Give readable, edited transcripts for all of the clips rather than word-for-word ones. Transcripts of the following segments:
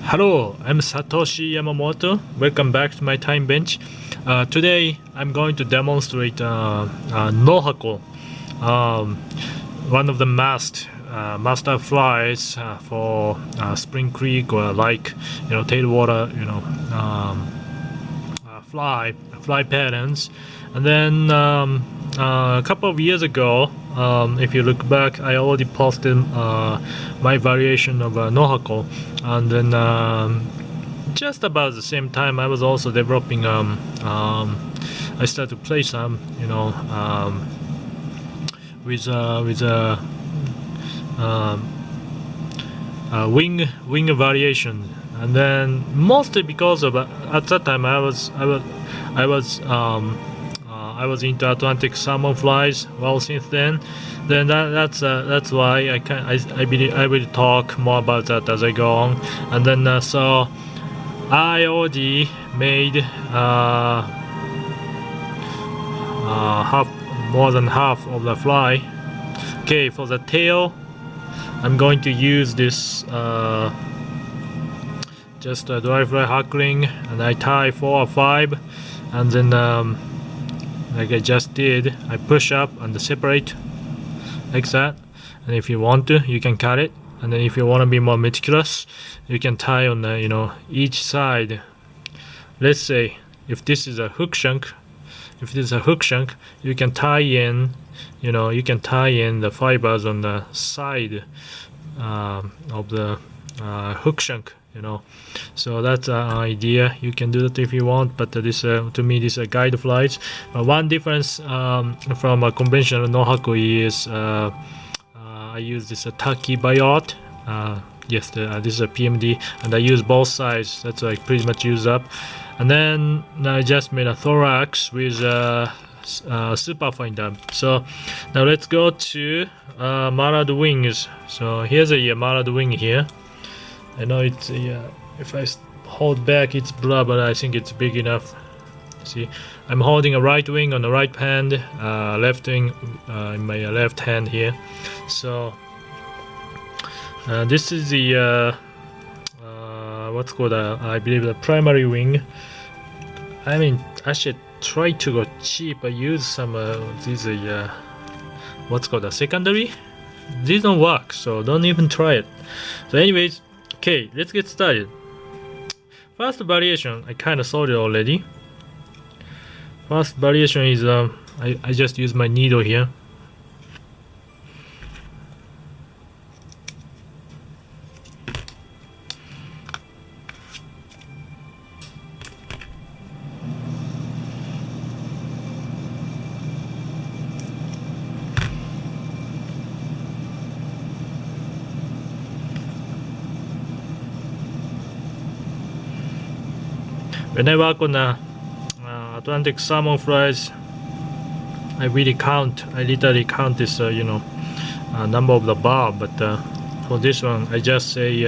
Hello, I'm Satoshi Yamamoto. Welcome back to my time bench. Today I'm going to demonstrate No Hackle, one of the master flies for Spring Creek or tailwater, fly patterns. And then a couple of years ago, if you look back, I already posted my variation of No Hackle, and then just about the same time I was also developing. I started to play some, with wing variation, and then mostly because of at that time I was into Atlantic salmon flies. Well, since then that's why I believe I will talk more about that as I go on. And then so I already made more than half of the fly. Okay, for the tail I'm going to use this just a dry fly hackling, and I tie 4 or 5, and then like I just did, I push up and separate like that. And if you want to, you can cut it, and then if you want to be more meticulous, you can tie on the each side. Let's say if this is a hook shank, you can tie in the fibers on the side of the hook shank. So that's an idea. You can do that if you want, but this to me, this guide flies. One difference from a conventional no hackle is I use this Taki Biot. Yes, this is a PMD, and I use both sides. That's what I pretty much use up. And then I just made a thorax with superfine dub. So now let's go to mallard wings. So here's a mallard wing here. I know it's if I hold back it's blur, but I think it's big enough. See, I'm holding a right wing on the right hand, left wing in my left hand here. So this is the what's called I believe the primary wing. I mean, I should try to go cheap. I use some these what's called a secondary. These don't work, so don't even try it. So anyways, okay, let's get started. First variation, I kind of saw it already. First variation is I just use my needle here. When I work on Atlantic salmon flies, I literally count this number of the bar, but for this one I just say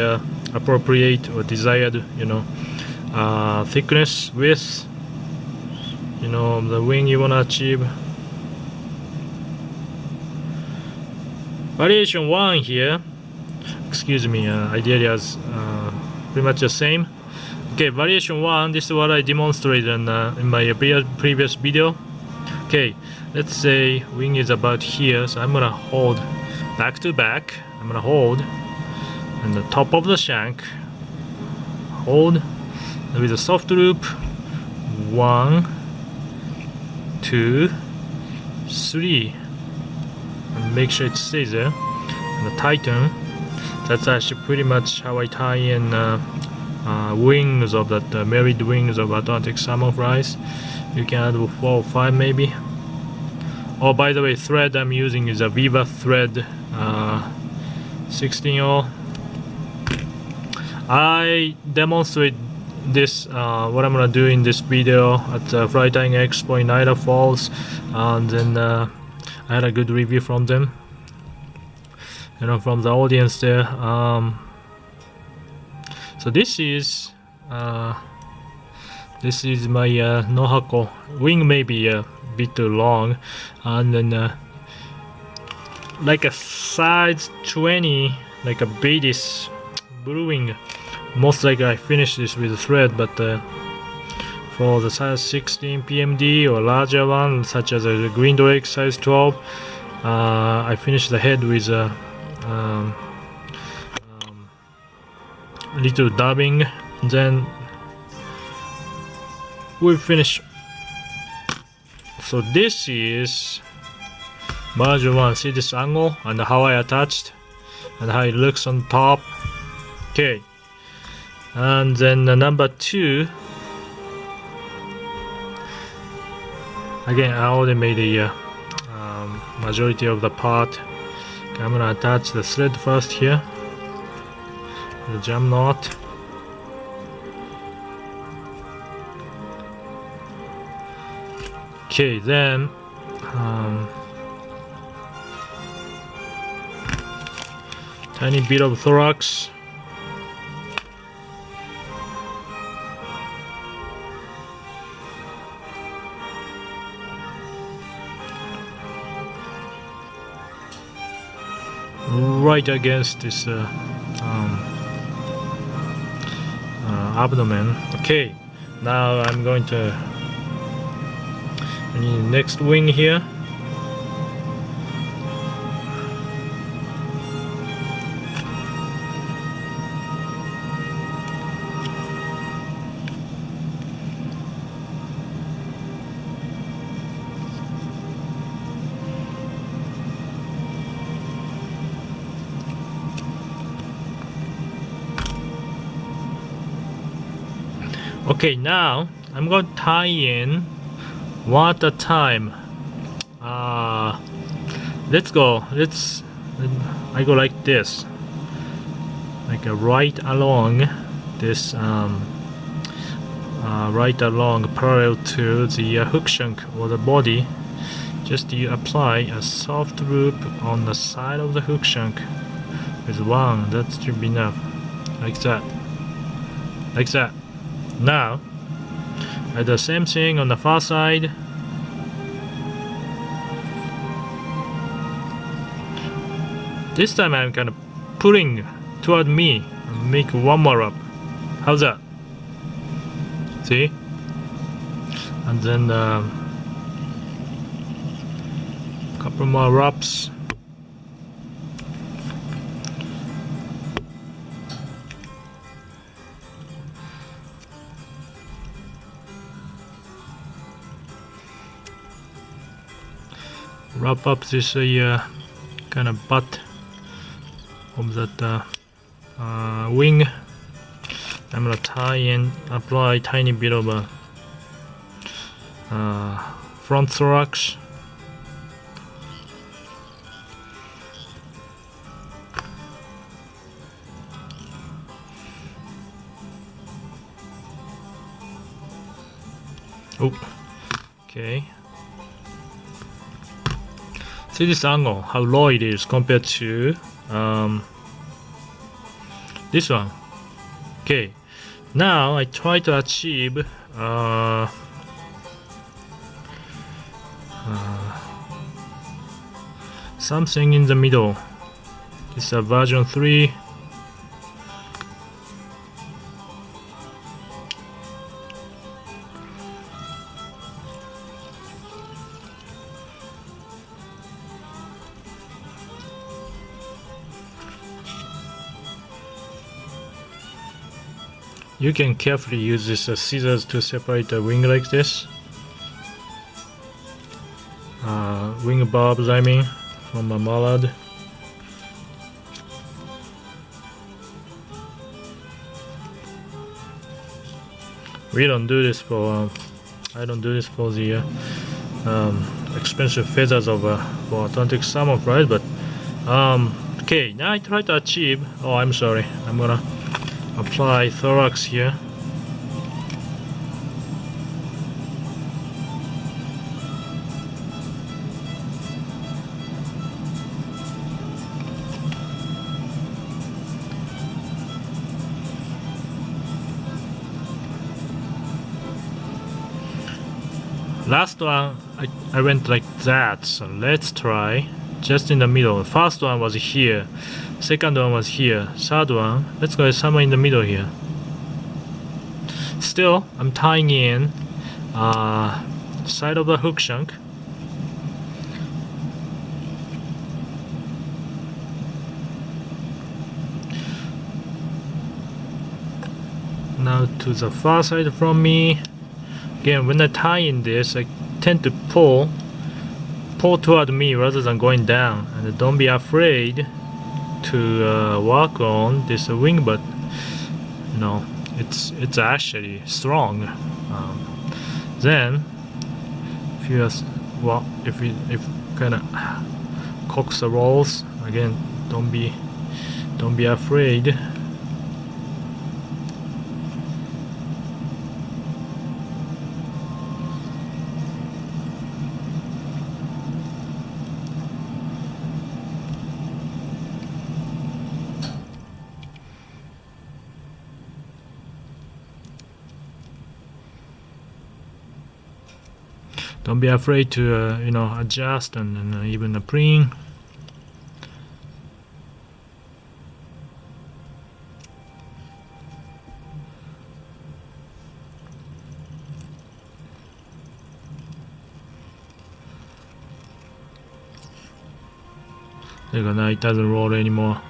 appropriate or desired thickness, width, the wing you want to achieve. Variation 1 here, excuse me, ideally as pretty much the same. Okay, variation 1, this is what I demonstrated in my previous video. Okay, let's say wing is about here, so I'm gonna hold back to back. I'm gonna hold on the top of the shank, hold with a soft loop. 1, 2, 3, and make sure it stays there, and tighten. That's actually pretty much how I tie in wings of that married wings of Atlantic salmon flies. You can add 4 or 5 maybe. Oh, by the way, thread I'm using is a Viva thread 16-0. I demonstrate this what I'm gonna do in this video at Fly Tying Expo in Niagara Falls, and then I had a good review from them, from the audience there. So this is my no hackle wing. Maybe a bit too long, and then like a size 20, like a Betis blue wing most likely I finish this with a thread, but for the size 16 PMD or larger one, such as a green drake size 12, I finish the head with a little dabbing. Then we finish. So this is version 1. See this angle and how I attached and how it looks on top. Okay, and then number 2, again I already made the majority of the part. Okay, I'm gonna attach the thread first here, the jam knot. Okay, then tiny bit of thorax. Right against this abdomen. Okay, now I'm going to I need the next wing here. Okay, now I'm going to tie in one at a time. Let's go. I go like this, like right along this, right along parallel to the hook shank or the body. Just you apply a soft loop on the side of the hook shank with one. That should be enough. Like that. Like that. Now I do the same thing on the far side. This time I'm kind of pulling toward me and make one more up. How's that? See? And then couple more wraps. Wrap up this kind of butt of that wing. I'm gonna tie and apply tiny bit of a front thorax. Oh, okay. See this angle, how low it is compared to this one. Okay, now I try to achieve something in the middle. This is version 3. You can carefully use this scissors to separate the wing like this. Wing barbs, I mean, from a mallard. We don't do this for. I don't do this for the expensive feathers of for Atlantic salmon fries, but okay. Now I try to achieve. Oh, I'm sorry. I'm gonna apply thorax here. Last one I went like that, so let's try just in the middle. First one was here, second one was here, third one, let's go somewhere in the middle here. still I'm tying in side of the hook shank. Now to the far side from me. Again, when I tie in this, I tend to pull toward me rather than going down. And don't be afraid to work on this wing, but you know, it's actually strong. Then if you kind of coax the rolls again, don't be afraid. Don't be afraid to you know, adjust and even preen. There you go, now it doesn't roll anymore.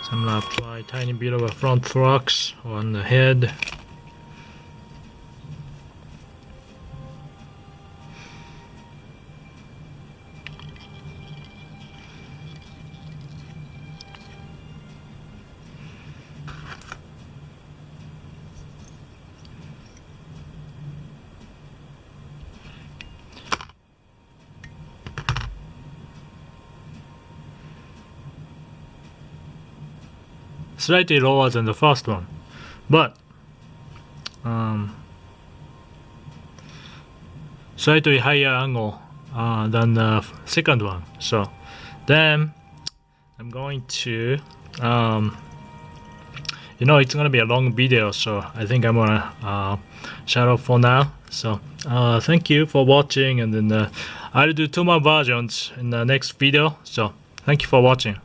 So I'm gonna apply a tiny bit of a front thrust on the head. Slightly lower than the first one, but slightly higher angle than the second one. So then I'm going to you know, it's gonna be a long video, so I think I'm gonna shut off for now. So thank you for watching, and then I'll do 2 more versions in the next video. So thank you for watching.